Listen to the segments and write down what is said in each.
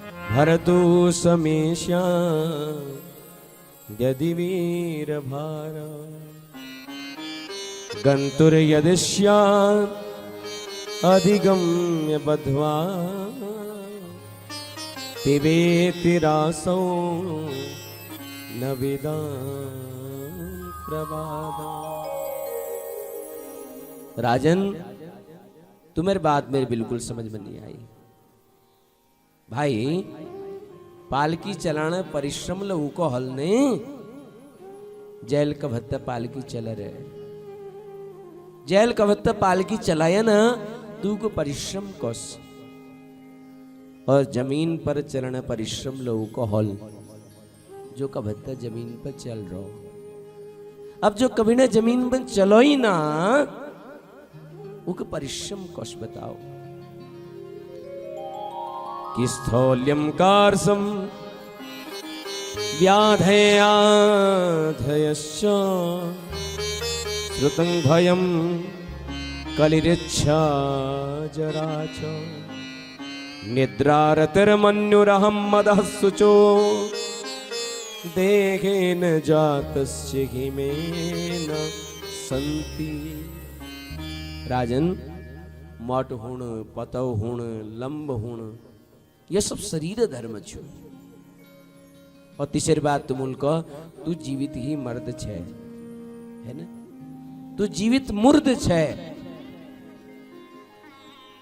भरतु समेष्या यदि वीर भार गंतुर यदिष्या अधिगम्य बध्वा पिबेति रासौ न विदा प्रवादा। राजन, तुम्हारी बात मेरी बिल्कुल समझ में नहीं आई। भाई पालकी चलाना परिश्रम लहू को हल ने जेल का भत्ता पालकी चल रहे जेल का भत्ता पालकी चलाया ना तू को परिश्रम कोस और जमीन पर चलना परिश्रम लहू को हल जो का भत्ता जमीन पर चल रहा। अब जो कभी ना जमीन पर चलो ही ना उनका परिश्रम कोस बताओ कि स्थौल्यं कार्सं व्याधयाधयश्च श्रुतं भयं कलिरिच्छा जरा च निद्रारतिर्मन्युरहं मदः शुचो देहेन जातस्य हिमेन संति। राजन, मोट हुण, पतव हुण, लंब हुण, यह सब शरीर धर्म छो। और तीसरी बात तुम उनको तू जीवित ही मर्द छे, है ना? तू जीवित मुर्द छे।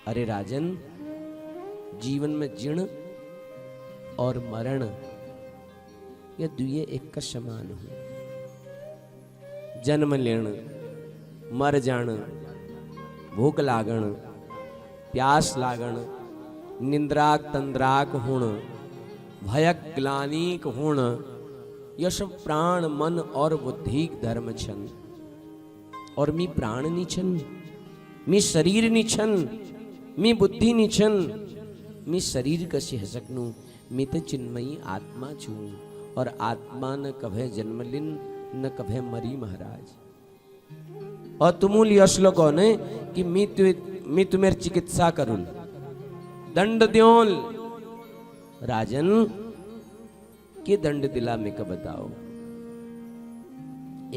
अरे राजन, जीवन में जीर्ण और मरण ये दुए एक का समान हो। जन्म लेण, मर जाण, भूख लागण, प्यास लागण, निंद्राक तंद्राक हुण, भयक ग्लानिक हुण, यह सब प्राण मन और बुद्धि धर्म छन। और मी प्राण नी छन, मी शरीर नी छन, मी बुद्धि नी छन, मी शरीर कसी हसकनु, मी तो चिन्मयी आत्मा छू। और आत्मा न कभे जन्मलिन न कभे मरी महाराज। और तुमूल श्लोक ने कि मी तुम्हें चिकित्सा करूं, दंड द्योल। राजन के दंड दिला में का बताओ।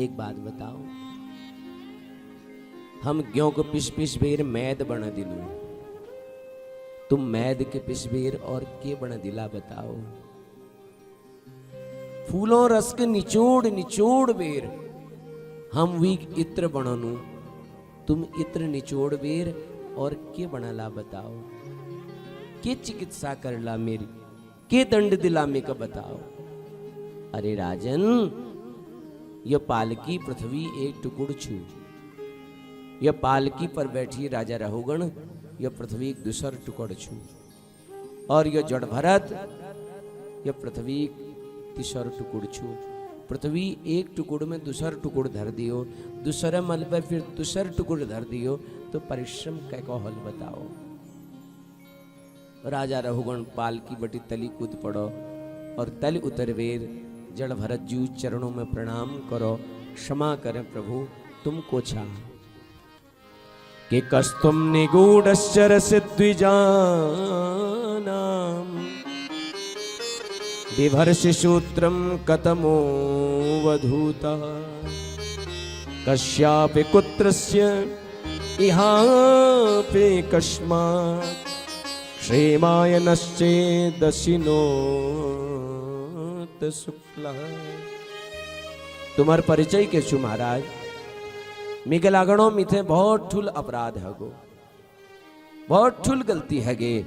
एक बात बताओ, हम ग्यों को पिस पिस बेर मैद बना दिलू, तुम मैद के पिस बेर और के बना दिला बताओ। फूलों रस के निचोड़ निचोड़ बेर हम वी इत्र बननु, तुम इत्र निचोड़ बेर और के बनाला बताओ। के चिकित्सा करला मेरी, के दंड दिला में का बताओ। अरे राजन, यह पालकी पृथ्वी एक टुकड़ छू, यह पालकी पर बैठी राजा रहुगण, यह पृथ्वी एक दूसर टुकड़ छू। और यह जड़ भरत, यह पृथ्वी तीसर टुकड़ छू। पृथ्वी एक टुकड़ में दूसर टुकड़ धर दियो, दूसरे मल पर फिर दूसर टुकड़ धर दियो, तो परिश्रम कैको हल बताओ। राजा रहुगण पाल की बटी तली कूद पड़ो और तल उतरवेर जड़ भरत जू चरणों में प्रणाम करो, क्षमा करें प्रभु तुमको छा कि कस्तुम निगूढ़श्चरसि द्विजानाम बिभर्षि सूत्रम कतमो वधूतः कस्यापि कुत्रस्य इहापि कस्मात् श्रीमायनश्चेदशिनोत शुक्लः। तुम्हार परिचय के छु महाराज, मिगे लागणो मिथे बहुत ठुल अपराध है गो, बहुत ठुल गलती है गे,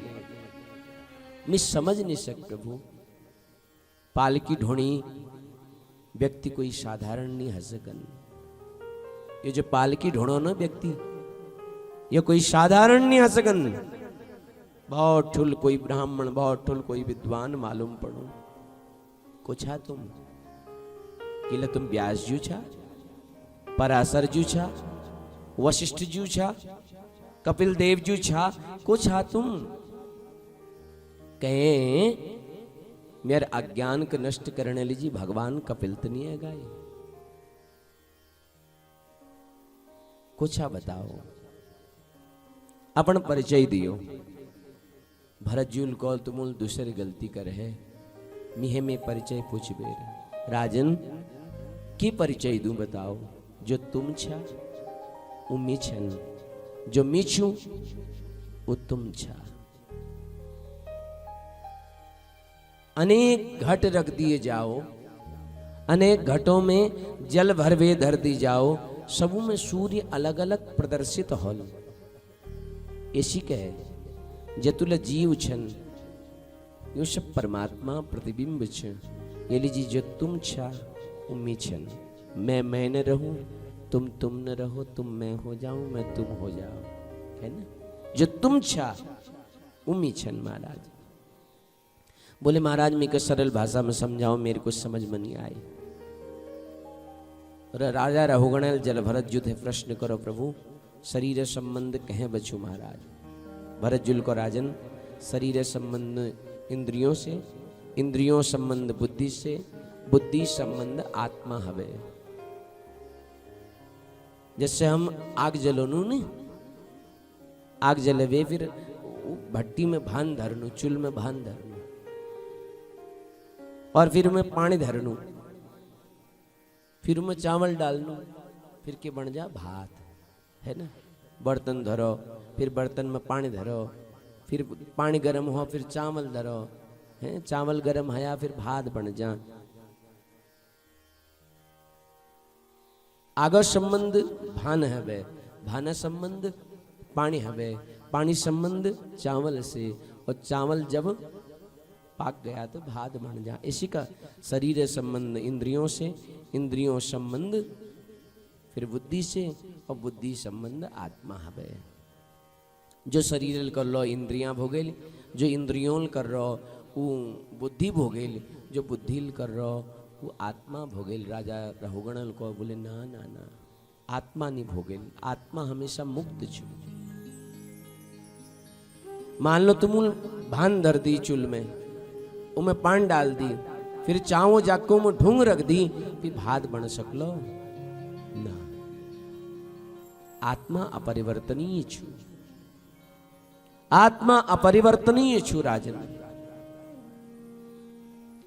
मैं समझ नहीं सक प्रभु। पालकी ढोणी व्यक्ति कोई साधारण नहीं हसकन। ये जो पालकी ढोणो ना व्यक्ति, ये कोई साधारण नहीं हसकन। बहुत ठुल कोई ब्राह्मण, बहुत ठुल कोई विद्वान मालूम पड़ो। कुछा तुम किले तुम व्यास जू छा, पराशर जू छा, वशिष्ठ जू छा, कपिल देव जू छा, कुछा तुम कहे मेरे अज्ञान को नष्ट करने लीजिए भगवान कपिल तो नहीं है गाय। कुछ बताओ, अपन परिचय दियो। भरत जूल कौल तुमुल दूसरी गलती कर है, मिहे में परिचय पूछ बेर। राजन की परिचय दूं बताओ, जो तुम छा वो मी छन, जो मी छू वो तुम छा। अनेक घट रख दिए जाओ, अनेक घटों में जल भरवे धर दी जाओ, सबू में सूर्य अलग अलग प्रदर्शित होल। ऐसी कहे जतुल जीव छन, यो सब परमात्मा प्रतिबिंब छ। ये लीजिए जो तुम छा उम्मी छन, मैं न रहूं, तुम न रहो, तुम मैं हो जाऊं, मैं तुम हो जाओ, है ना। जो तुम छा उम्मी छन। महाराज बोले महाराज मैं को सरल भाषा में समझाओ, मेरे को समझ में नहीं आई। राजा रहुगणल जल भरत युद्ध प्रश्न करो प्रभु, शरीर संबंध कहे बचू। महाराज भरत जुल को राजन, शरीर संबंध इंद्रियों से, इंद्रियों संबंध बुद्धि से, बुद्धि संबंध आत्मा हवे। जैसे हम आग जलोनू ने, आग जलवे फिर भट्टी में भान धरनू, चूल में भान धरनू, और फिर मैं पानी धरनू, फिर मैं चावल डालनू, फिर के बन जा भात, है ना। बर्तन धरो, फिर बर्तन में पानी धरो, फिर पानी गर्म हो, फिर चावल धरो, है चावल गर्म हया, फिर भात बन जा। आगो संबंध भान हवे, भाना संबंध पानी हवे, पानी संबंध चावल से, और चावल जब पाक गया तो भात बन जा। इसी का शरीर संबंध इंद्रियों से, इंद्रियों संबंध फिर बुद्धि से, और बुद्धि संबंध आत्मा हवे। जो शरीर कर लो इंद्रियां भोगेल, जो इंद्रियों कर रो वो बुद्धि भोगेल, जो बुद्धि कर रो वो आत्मा भोगेल। राजा रहुगणल को बोले ना ना ना, आत्मा नहीं भोगेल, आत्मा हमेशा मुक्त छू। मान लो तुम भान धर दी चूल में, उमें पान डाल दी, फिर चावो जाको में ढूंग रख दी, फिर भात बन सकलो ना। आत्मा अपरिवर्तनीय छू, आत्मा अपरिवर्तनीय छू राजन।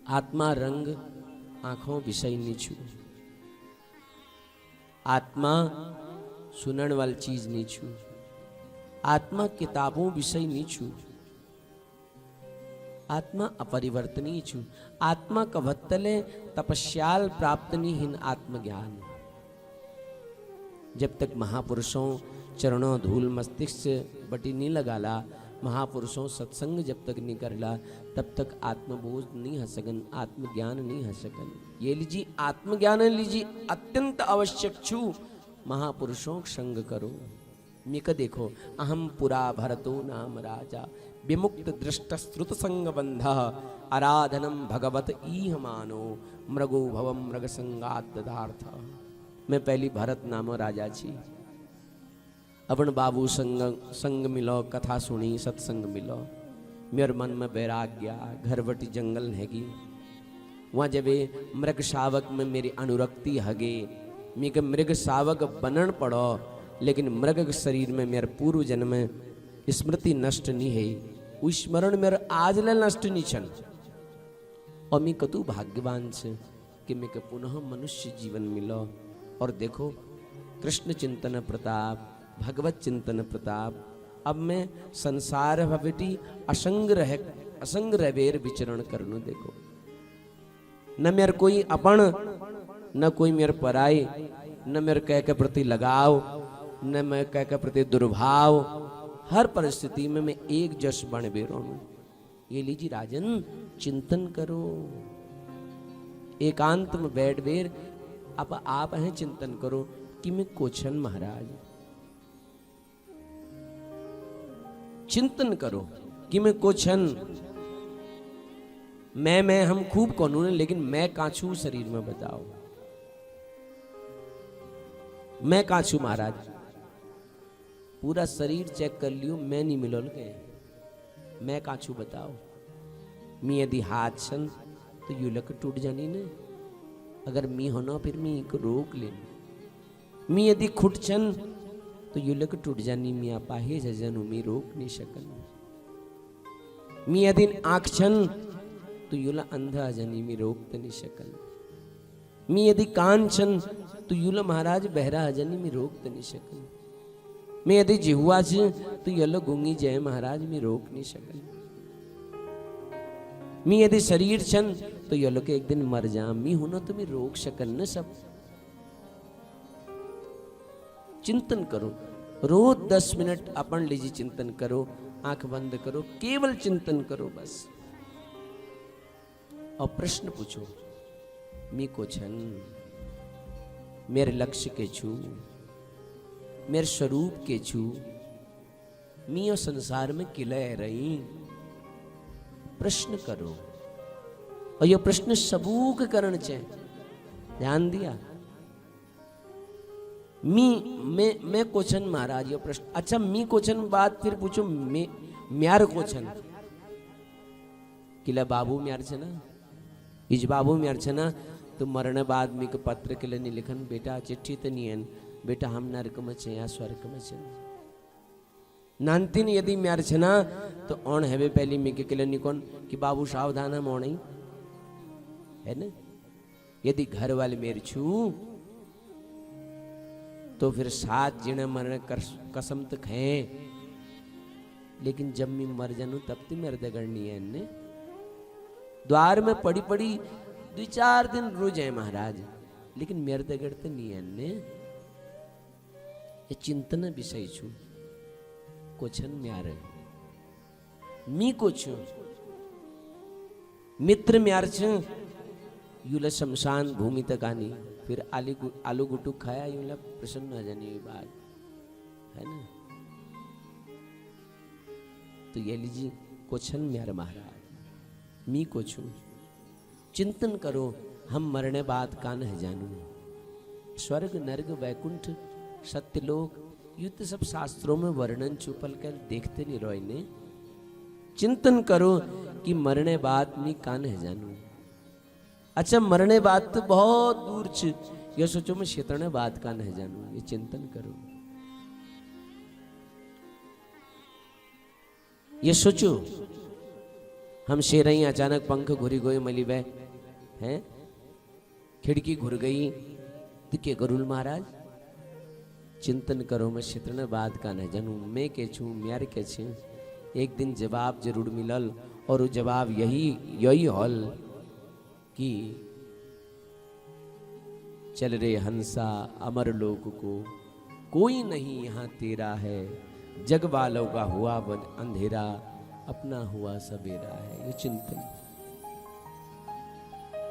आत्मा रंग आंखों विषय नहीं छू, आत्मा सुनने वाली चीज नहीं छू, आत्मा किताबों विषय नहीं छू, आत्मा अपरिवर्तनीय छू। आत्मा कवत्तले तपस्याल प्राप्त निहीन आत्मज्ञान। जब तक महापुरुषों चरणों धूल मस्तिष्क से बटी नहीं लगाला, महापुरुषों सत्संग जब तक नहीं करला, तब तक आत्मबोध नहीं हो सकन, आत्मज्ञान नहीं हो सकन। ये लीजिए आत्मज्ञान लीजिए अत्यंत आवश्यक छू। महापुरुषों संग करो। मिक देखो अहम पुरा भरतो नाम राजा, विमुक्त दृष्ट श्रुत संग बंध, आराधनम भगवत ईह मानो, मृगो भवम मृग संगात ददार्थ। मैं पहली भरत नामो राजा छी। अपन बाबू संग मिलो, कथा सुनी, सत्संग मिलो, मेरे मन में वैराग्य, घर बटी जंगल हैगी। वहाँ जब मृग शावक में मेरी अनुरक्ति हगे, मैं मृग शावक बनन पड़ो, लेकिन मृग के शरीर में मेरे पूर्व जन्म में स्मृति नष्ट नहीं है, वो स्मरण मेरे आज ले नष्ट नहीं छन। और मैं कतु भाग्यवान से कि मैं पुनः मनुष्य जीवन मिलो। और देखो कृष्ण चिंतन प्रताप, भगवत चिंतन प्रताप, अब मैं संसार भवटी असंग रवेर विचरण करनु। देखो न मेरे कोई अपन, न कोई मेरे पराई, न मेरे कह के प्रति लगाव, न मैं कह के प्रति दुर्भाव। हर परिस्थिति में मैं एक जस बन बेरो हूं। ये लीजिए राजन चिंतन करो, एकांत में बैठ बेर अब आप हैं चिंतन करो कि मैं कोछन महाराज, चिंतन करो कि मैं कोछन। मैं हम खूब कानून है, लेकिन मैं काछू शरीर में बताओ, मैं काछू महाराज। पूरा शरीर चेक कर लियो, मैं नहीं मिलोल के, मैं काछू बताओ। मी यदि हाथ छन तो युलक टूट जानी ने, अगर मी होना फिर मी को रोक लेनी। मी यदि खुट छन तो युलक टूट जानी, मी आपा हे जजन मी रोक नहीं सकन। मी यदि आंख छन तो युला अंधा जनी मी रोकते नहीं शकल। मी यदि कान छन तो युला महाराज बहरा जनी मी रोकते नहीं शकल। मैं यदि जिहुआ छ तो यलो गुंगी जय महाराज मी रोक नहीं शकल। मी यदि शरीर छन तो यलो के एक दिन मर जा, मी हूं ना तो मी रोक शकल न सब। चिंतन करो, रोज 10 मिनट अपन लीजिए चिंतन करो, आंख बंद करो, केवल चिंतन करो बस। और प्रश्न पूछो, मी को छन, मेरे लक्ष्य के छू, मेरे स्वरूप के छू, मी और संसार में किले रही। प्रश्न करो और यह प्रश्न सबूक करण चे। ध्यान दिया, मैं क्वेश्चन महाराज ये प्रश्न। अच्छा मी क्वेश्चन बात फिर पूछो म्यार क्वेश्चन किला बाबू म्यार छे ना, इज बाबू म्यार छे ना, तो मरण बाद मी के पत्र के लिए नहीं लिखन बेटा चिट्ठी तो नहीं है बेटा, हम नरक में छे या स्वर्ग में छे। नानतीन यदि म्यार छे ना तो ऑन है पहली मी के लिए निकोन कि बाबू सावधान हम ओण है ना। यदि घर वाले मेरे छू तो फिर 7 जिने मरने कसम तो खाए, लेकिन जब मैं मर जानू तब तो मेरे दगड़नी है ने। द्वार में पड़ी पड़ी 2-4 दिन रो जाए महाराज, लेकिन मेरे दगड़ते नहीं है ने। ये चिंतन विषय छू क्वेश्चन म्यार मी को छू मित्र म्यार छ युला शमशान भूमि तक आनी, फिर आलू गुटू खाया युला प्रसन्न हो जानी बात है ना। तो ये लीजिए क्वेश्चन म्यार महाराज, मी को छू चिंतन करो, हम मरने बाद कान है जानू। स्वर्ग नर्ग वैकुंठ सत्यलोक युद्ध सब शास्त्रों में वर्णन छुपल कर देखते नहीं रोए ने। चिंतन करो कि मरने बाद मी कान है जानू। अच्छा मरने बाद तो बहुत दूर छ, ये सोचो मैं क्षेत्रने बाद कान है जानू। ये चिंतन करो, ये सोचो हम शेर ही अचानक पंख घुरी गए मली बह हैं, खिड़की घुर गई तो के गरुल महाराज। चिंतन करो मैं क्षेत्र ने बात का न जानू, मैं के छू म्यार के छे। एक दिन जवाब जरूर मिलल और वो जवाब यही हॉल कि चल रे हंसा अमर लोक को, कोई नहीं यहाँ तेरा है। जग वालों का हुआ अंधेरा, अपना हुआ सवेरा है। ये चिंतन।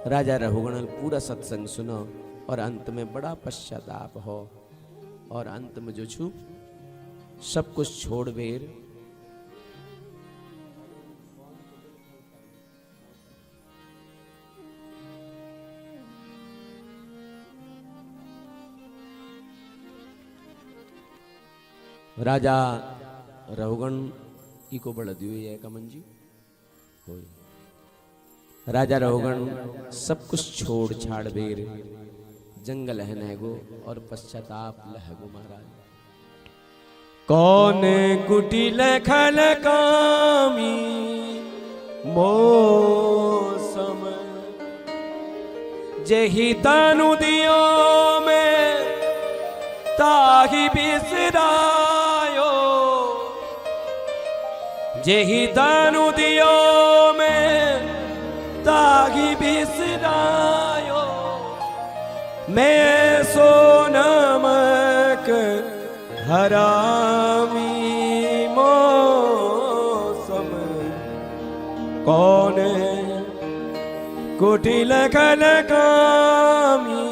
राजा रघुगण पूरा सत्संग सुनो और अंत में बड़ा पश्चाताप हो, और अंत में जो छू सब कुछ छोड़ बेर राजा रघुगण इको बढ़ दियो ये कमन जी होय। राजा रघुगण सब कुछ छोड़ छाड़ बेर जंगल है नहगो और पश्चाताप लहगो महाराज। कौन कुटिल खल कामी मौसम, जेहि तनु दियो में ताहि बिसरायो। जेहि तनु दियो में ताहि बिसरायो। मैं सो नमक हरामी मौसम, कौन कुटिल खल कामी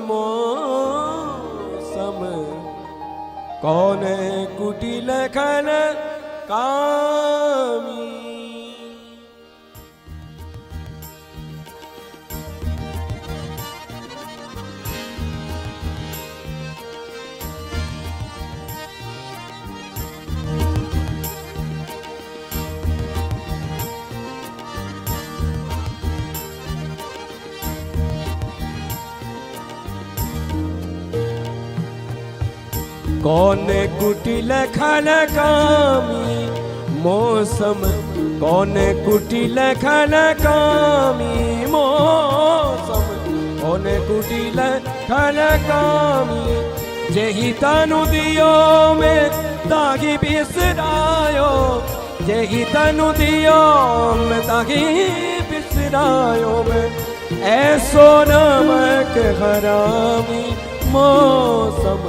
मौसम, कौन कुटिल खल कामी। कौन कुटिल खल कामी मौसम कौन कुटिल खल कामी, मौसम कौन कुटिल खल कामी। जेहि तनु दियो में तागी बिसरायो, जेहि तनु दियो में तागी बिसरायो में। ऐसो नमक हरामी, मौसम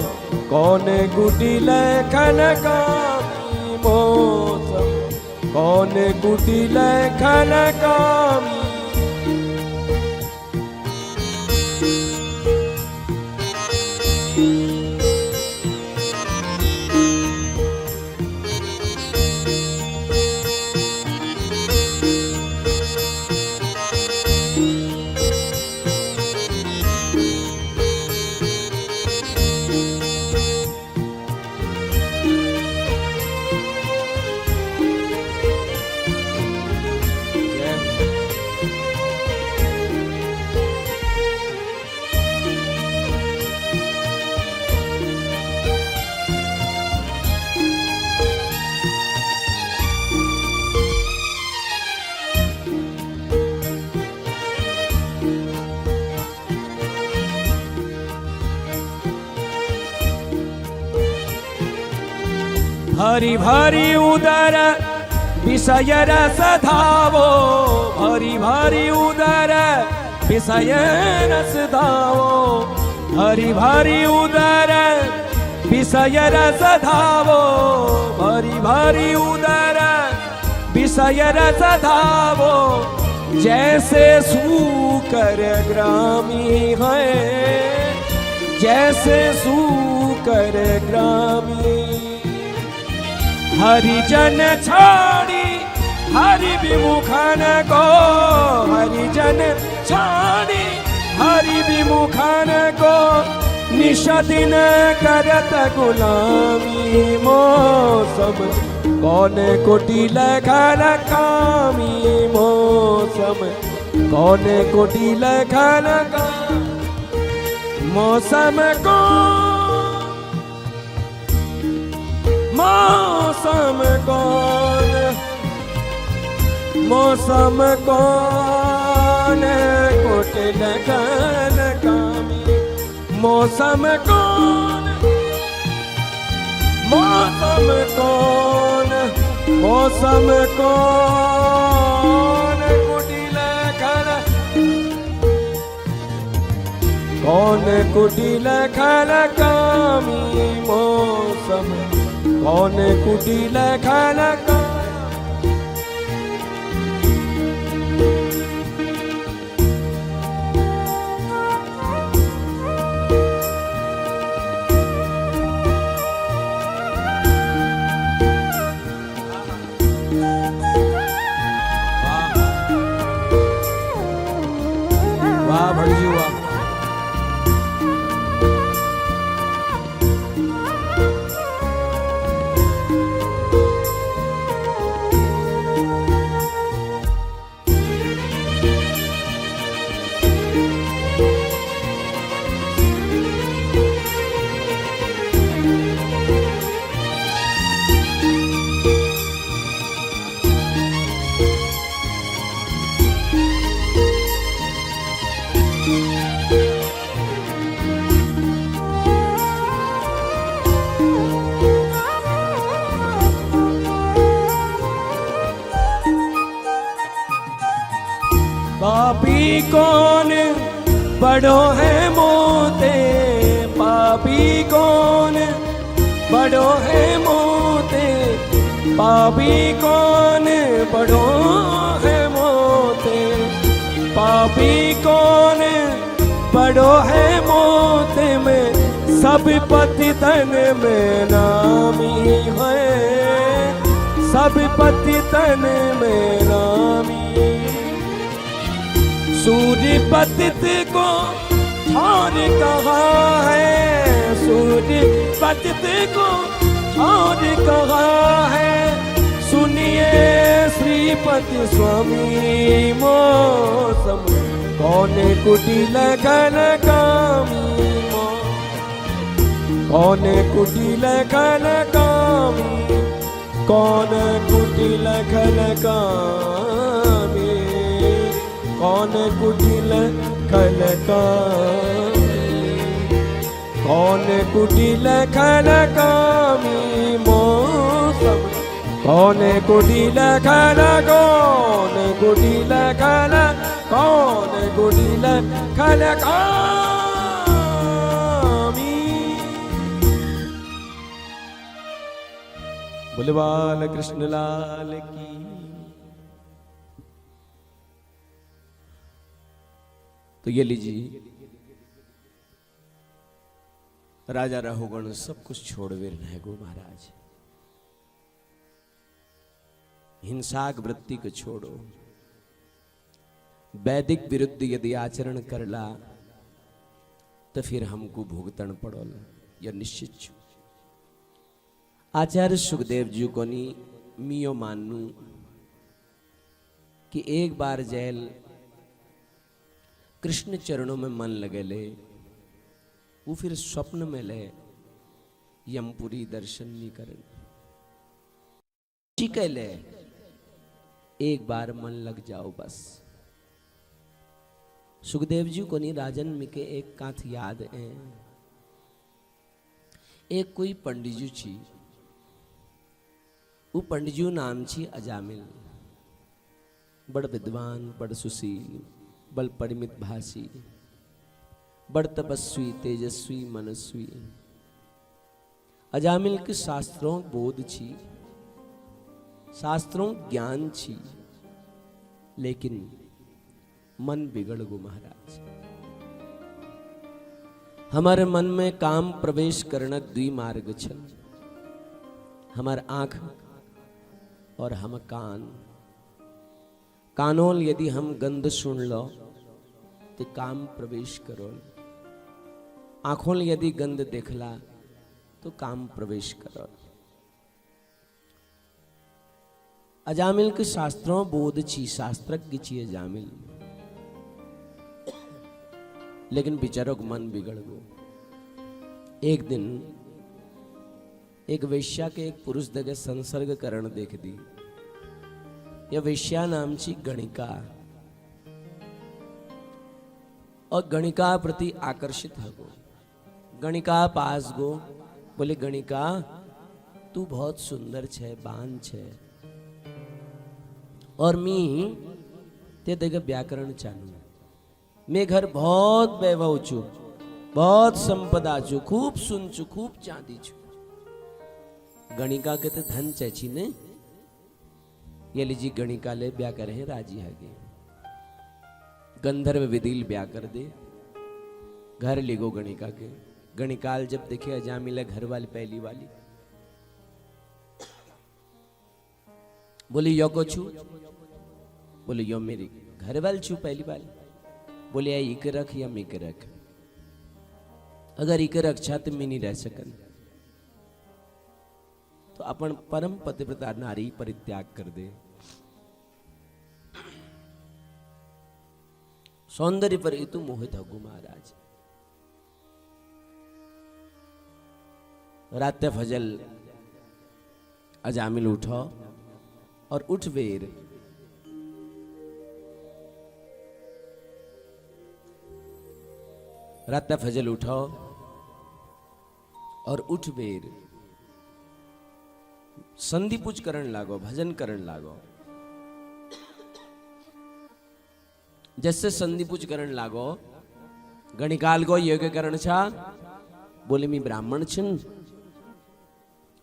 कौन कुटिल खल कामी, मौसम कौन कुटिल खल कामी। भरी भरी उदर विषय रस धावो, भरी भरी उदर विषय रस धावो। भरी भरी उदर विषय रस धावो, भरी भरी उदर विषय रस धावो। जैसे सूकर ग्रामी है, जैसे सूकर ग्रामी। हरिजन छाड़ी हरि विमुखन को, हरिजन छाड़ी हरि विमुखन को। निषदिन करत गुलामी, मौसम कौन कुटिल खल कामी, मौसम कौन कुटिल खल कामी। मौसम को मौसम कौन, मौसम कौन कुटिल खल कामी। मौसम कौन, मौसम कौन, मौसम कौन कुटिल खल, कौन कुटिल खल कामी। मौसम कौन कुटिल खल कामी। वाह भड़ी जी वाह। पापी कौन बड़ो है मोते, पापी कौन बड़ो है मोते। पापी कौन बड़ो है मोते, पापी कौन बड़ो है मोते में। सब पति तन में नामी है, सब पति तन में नामी। सूर्य पतित को छोड़ कहा है, सूर्य पतित को छोड़ कहा है। सुनिए श्रीपति स्वामी, मौसम कौन कुटिल खल कामी। कौन कुटिल खल कामी। कौन कुटिल खल कामी, कौन कुटिल खल कामी, कौन कुटिल खल कामी मौसम, कौन कुटिल खल, कौन कुटिल खल, कौन कुटिल खल कामी। बोले बाल कृष्ण लाल की। तो ये लीजिए, राजा रहुगण सब कुछ छोड़ वीर गो महाराज। हिंसाक वृत्ति को छोड़ो, वैदिक विरुद्ध यदि आचरण करला तो फिर हमको भुगतन पड़ोल, यह निश्चित छू। आचार्य सुखदेव जी को नी मियो मानू कि एक बार जैल कृष्ण चरणों में मन लगे ले, वो फिर स्वप्न में ले यमपुरी दर्शन नहीं करें। ठीक है, ले एक बार मन लग जाओ बस। सुखदेव जी को नहीं राजन में के एक काथ याद है। एक कोई पंडितजू छी, वो पंडितजू नाम छी अजामिल। बड़ विद्वान, बड़ सुशील, बड़ परिमित भाषी, बड़ तपस्वी, तेजस्वी, मनस्वी। अजामिल के शास्त्रों बोध छी, शास्त्रों ज्ञान छी, लेकिन मन बिगड़ गो महाराज। हमारे मन में काम प्रवेश करना द्वि मार्ग छल। हमार आंख और हम कान। कानोल यदि हम गंध सुन लो तो काम प्रवेश करो। आंखों यदि गंध देखला तो काम प्रवेश करो। अजामिल के शास्त्रों बोध छी, शास्त्रज्ञ छी अजामिल, लेकिन बेचारों का मन बिगड़ गो। एक दिन एक वेश्या के एक पुरुष दगे संसर्ग करण देख दी। यह वेश्या नाम छी गणिका, और गणिका प्रति आकर्षित हो गो। गणिका पास गो, बोले गणिका तू बहुत सुंदर छे, बान छे, और मी ते देगा व्याकरण चालू। मैं घर बहुत वैभव छू, बहुत संपदा छू, खूब सुन छू, खूब चांदी छू। गणिका के तो धन चैची ने। ये लीजिए गणिका ले ब्याह करे हैं राजी है। गंधर्व विदिल ब्याह कर दे, घर ले गो गणिका के। गणिकाल जब देखे अजामिल घर वाली पहली वाली, बोली यो को छू, बोले यो मेरी घर वाली छू पहली वाली। बोले या इक रख या मिक रख, अगर इक रक्षा तो मैं नहीं रह सकन। तो अपन परम पतिव्रता नारी परित्याग कर दे। सौंदर्य पर तू मोहित हो महाराज। रात फजल अजामिल उठो और उठ वेर। रात फजल उठो और उठ बेर संधि पूज करण लागो, भजन करण लागो। जैसे संधि पूज करण लागो, गणिकाल को यज्ञ करण छा। बोले मी ब्राह्मण छिन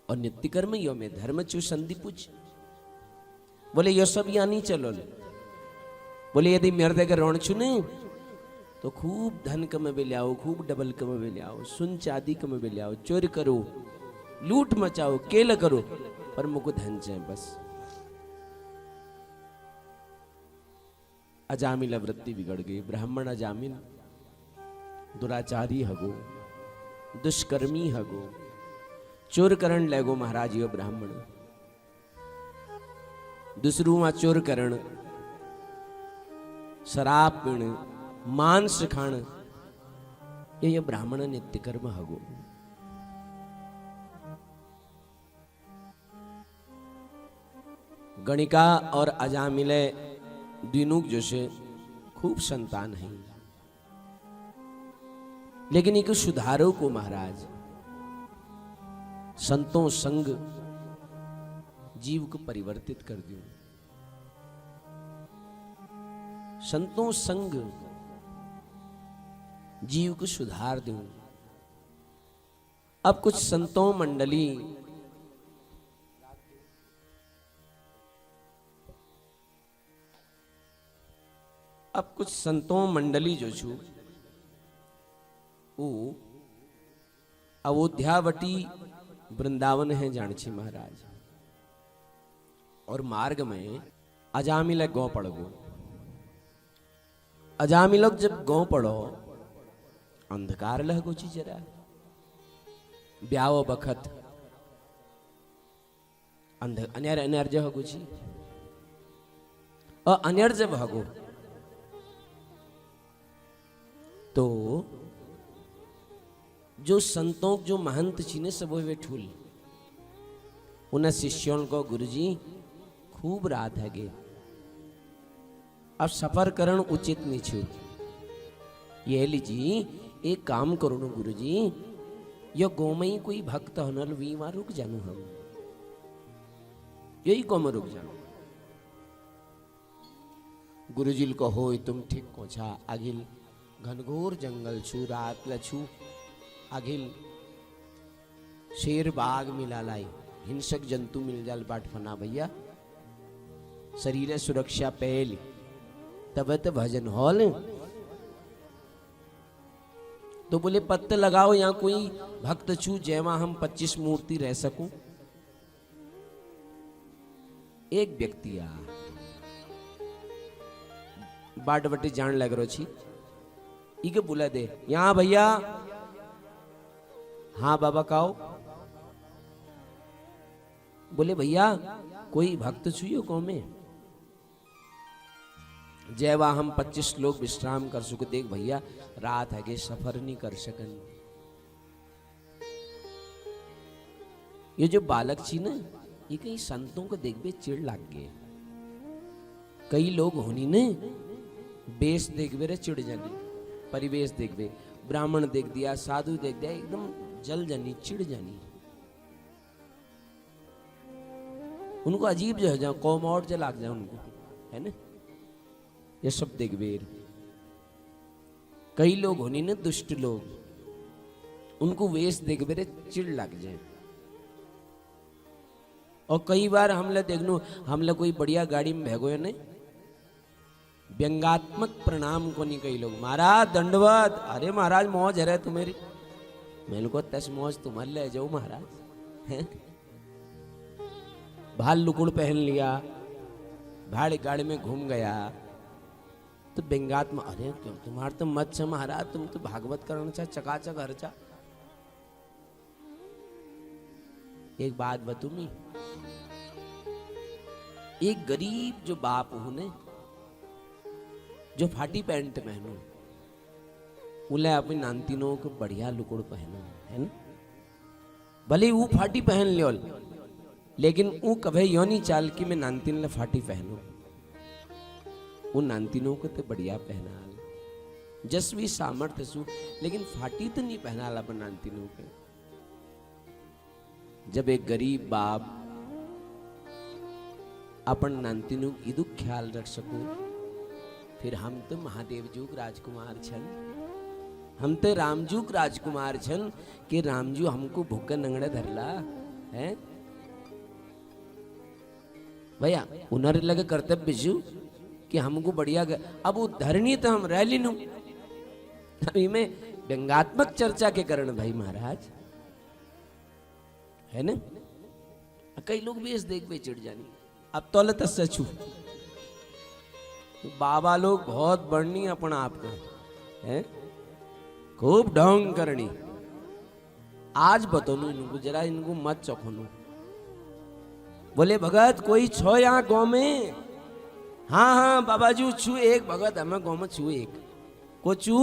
और नित्य कर्म यो में धर्म छु संधि पूज। बोले यो सब यहाँ नहीं चलो। बोले यदि मेरे देकर रोण छु नहीं तो खूब धन कम भी लियाओ, खूब डबल कम भी लियाओ, सुन चांदी कम भी लियाओ, चोरी करो, लूट मचाओ, केल करो, पर मुझको धन चाहिए बस। अजामिल वृत्ति बिगड़ गई। ब्राह्मण अजामिल दुराचारी हगो, दुष्कर्मी हगो, चोर करण लेगो महाराज यो ब्राह्मण। दूसरू में चोर करण, शराब पीण, मांस खाण, ये ब्राह्मण नित्य कर्म हगो। गणिका और अजामिले दिनुक जो से खूब संतान है, लेकिन एक सुधारो को महाराज संतों संग जीव को परिवर्तित कर दियो। संतों संग जीव को सुधार दूं। अब कुछ संतों मंडली जो छू वो अयोध्यावटी वृंदावन है जानछी महाराज, और मार्ग में अजामिल गौ पड़ गो। अजामिलोग जब गौ पड़ो अंधकार लहगो ची जरा ब्याओ बखत अन्यर अन्यर जब हगो ची और अन्यर जब हगो तो जो संतों जो महंत छी ने सब वे ठूल उन शिष्यों को गुरुजी खूब रात है गे, अब सफर करण उचित नहीं छू। ये लीजिए एक काम करो न गुरुजी, यो गोमई कोई भक्त हनल वी वहां रुक जानू, हम यही गोम रुक जानू। गुरुजी को हो तुम ठीक कोछा अगिल घनघोर जंगल छू रात लछू अगिल शेर बाग मिला लाई हिंसक जंतु मिल जाल बाट फना भैया शरीर सुरक्षा पहली तब तो भजन हॉल। तो बोले पत्ते लगाओ यहाँ कोई भक्त छू जैवा हम 25 मूर्ति रह सकूं। एक व्यक्ति आ बाट बटे जान लग रो छी इके बुला दे यहाँ भैया। हाँ बाबा काओ। बोले भैया कोई भक्त छुयो गाँव में जैवा हम 25 लोग विश्राम कर सके। देख भैया रात है के सफर नहीं कर सकन। ये जो बालक छी ना ये कहीं संतों को देख बे चिड़ लाग गए। कई लोग होनी ने बेस देख बे रे चिड़ जानी, परिवेश देख बे ब्राह्मण देख दिया साधु देख दिया एकदम जल जानी चिड़ जानी। उनको अजीब जो है जाओ कौम और जल लाग जाए उनको है ना, ये सब देख बेर। कई लोग होनी ना दुष्ट लोग उनको वेश देख बेरे चिड़ लग जाए। और कई बार हमले देखनो हमले कोई बढ़िया गाड़ी में भेगो है नहीं व्यंगात्मक प्रणाम को नहीं कई लोग महाराज दंडवत। अरे महाराज मौज है तुम्हारी, मैंने को तस मौज तुम्हारे ले जाओ महाराज है। भाल लुकुड़ पहन लिया भाड़ी गाड़ी में घूम गया तो व्यंगात्मक। अरे क्यों तुम्हारे तो मत छ महाराज, तुम तो भागवत करना चाह चकाचक हर चा। एक बात बतूमी, एक गरीब जो बाप हूं ने जो फाटी पैंट पहनो उले अपनी नानतीनों को बढ़िया लुकुड़ पहनो है ना। भले वो फाटी पहन लियो लेकिन वो कभे यो नहीं चाल कि मैं नानतीन ले फाटी पहनो। वो नानतीनों को तो बढ़िया पहना जसवी सामर्थ्य सु, लेकिन फाटी तो नहीं पहना ला अपन नानतीनों के। जब एक गरीब बाप अपन नानतीनों की दुख ख्याल रख सको, फिर हम तो महादेव जुग राजकुमार छन, हम तो रामजूक राजकुमार छन कि रामजू हमको भूखा नंगड़े धरला है भैया। उनर लगे कर्तव्य जू कि हमको बढ़िया अब वो धरनी तो हम रह ली नू अभी में व्यंगात्मक चर्चा के कारण भाई महाराज है ना। कई लोग भी इस देख पे चिढ़ जानी। अब तो तस्से छू बाबा लोग बहुत बढ़नी अपना आपको है खूब ढोंग करनी। आज बतौनू इनको जरा इनको मत चौखनू। बोले भगत कोई छो यहाँ गाँव में? हाँ हाँ बाबा जी छू एक भगत हमें गाँव में छू एक को छू।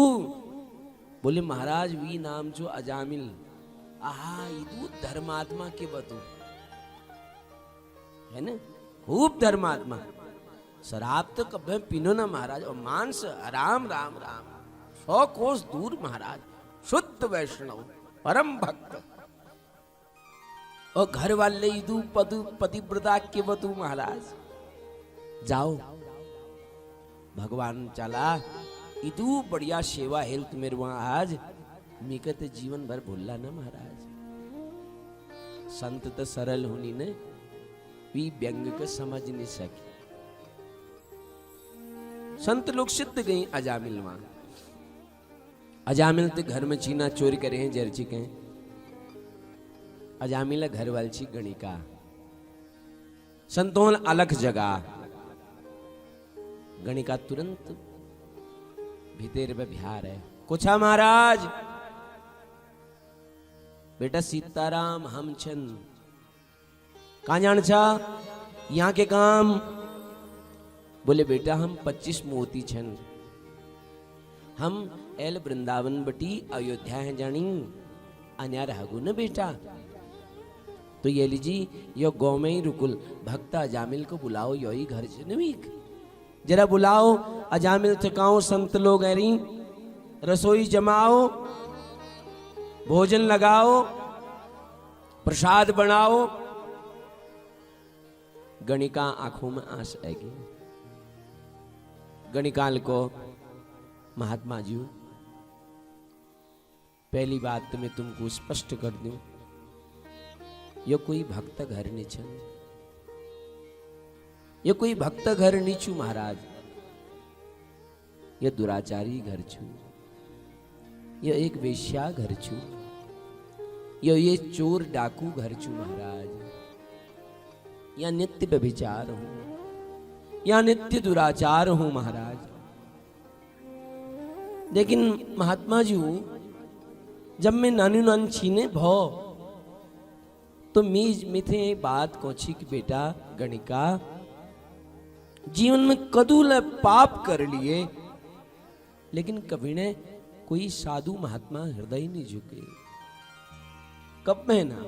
बोले महाराज वी नाम छो अजामिल। आहा इदू धर्मात्मा के बतू है ना। खूब धर्मात्मा। शराब तो कभी पीनो ना महाराज, और मांस राम राम राम 100 कोस दूर महाराज। शुद्ध वैष्णव परम भक्त, और घर वाले इदू पदु पतिव्रता के वतु महाराज। जाओ भगवान चला इदू बढ़िया सेवा हेल्थ मेरे वहां आज मिकत जीवन भर भूलला ना महाराज। संत तो सरल होनी ने भी व्यंग के समझ नहीं सके। संत लोग सिद्ध गई अजामिल वहां। अजामिल तो घर में चीना चोरी करे हैं जर्ची के। अजामिल घर वाल छी गणिका संतोन अलग जगह। गणिका तुरंत भीतर में बिहार है। कुछा महाराज, बेटा सीताराम हम छन कहा जान छा यहाँ के काम। बोले बेटा हम 25 मोती छन, हम एल वृंदावन बटी अयोध्या है जानी अन्या रहगु न बेटा। तो ये लीजी यो गौ में ही रुकुल भक्त अजामिल को बुलाओ, यो ही घर से नवीक जरा बुलाओ। अजामिल थकाओ, संत लोग एरी रसोई जमाओ, भोजन लगाओ, प्रसाद बनाओ। गणिका आंखों में आंस आएगी। गणिकाल को महात्मा जी पहली बात तो मैं तुमको स्पष्ट कर दूं, यो कोई भक्त घर नहीं छन, ये कोई भक्त घर नहीं छू महाराज। ये दुराचारी घर छू, ये एक वेश्या घर छू, ये चोर डाकू घर छू महाराज। या नित्य व्यभिचार हूं, या नित्य दुराचार हूं महाराज। लेकिन महात्मा जी जब मैं नानी नान छीने भो तो मीज मिथे बात कोची की बेटा गणिका जीवन में कदूल पाप कर लिए, लेकिन कभी ने कोई साधु महात्मा हृदय नहीं झुके। कब में ना